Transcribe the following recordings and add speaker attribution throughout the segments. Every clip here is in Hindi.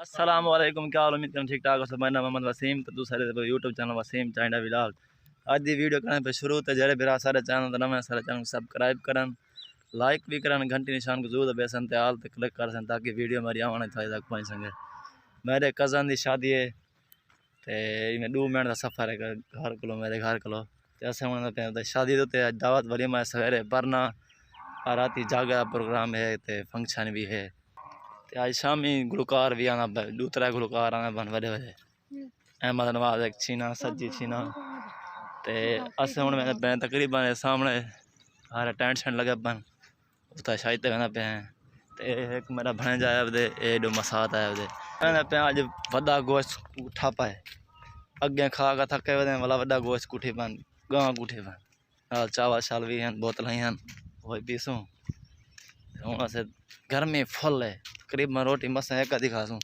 Speaker 1: अस्सलामुअलैकुम, क्या हाल? उम्मीद करना ठीक ठाक हो सब। मेरा नाम मोहम्मद वसीम, तो दूसरे YouTube channel Wasim China vlog. आज दी वीडियो करने पे शुरू तो जरे बिरा सारे चैनल तो नवे सारे चैनल सब्सक्राइब करन, लाइक भी करन, घंटी निशान को जरूर बेसन ते हाल ते क्लिक कर सन ताकि वीडियो मेरी आने तक पहुंच सके। मेरे कज़न की शादी है ते इन्हें 2 मिनट का सफ़र है घर को मेरे घर को। अस पे शादी तो दावत वलीमा सवेरे भरना और राती जागा प्रोग्राम है ते फंक्शन भी है। आज शामी गुलकार भी आना, 2-3 गुलकार आना बन बड़े बड़े अहमद नवाज एक छीना सज्जी छीना ते अस हूँ मैं तकरीबन सामने सारे टेंट शेंट लगे बन उतना शायद कहना पे हैं। ते एक मेरा भैन जाए वे एडो मसात आए वे कहना पे अज वड्डा गोश्त उठा पाए अगे खा के थके वे वाला वड्डा गोश्त कुठी बन गां कुठे बन नाल चावल शाल भी हैं बोतल हैं वही पीसूँ। हूँ अस गर्मी फुल है तकरीबन रोटी मस एक दिखासूँ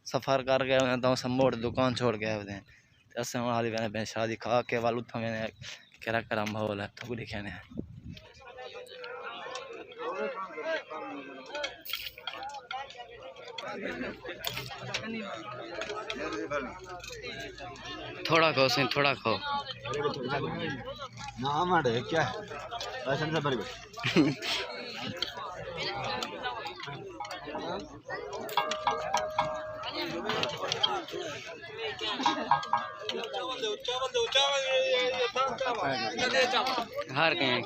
Speaker 1: सफ़र कर गए तो सब मोड़ दुकान छोड़ के आए अस हूँ हाली मैंने शादी खा के वाल उठा मैंने करा करा माहौल है तो लिखे ने थोड़ा खाओ सिंह थोड़ा खाओ
Speaker 2: ना मारे क्या ऐसा नहीं पर
Speaker 1: हार के हैं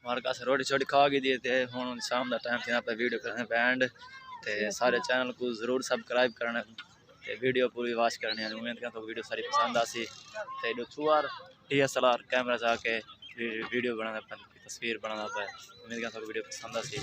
Speaker 1: हमारे पास रोटी छोटी खा के दिए थे। हूँ शाम का टाइम थी पे वीडियो करने बैंड ते सारे चैनल को जरूर सब्सक्राइब करना ते वीडियो पूरी वॉच करनी। उम्मीद करता तो वीडियो सारी पसंद आसी ते डुचुआर DSLR कैमरा जाके वीडियो बनाना तस्वीर बनाना पे। उम्मीद करता वीडियो पसंद आसी।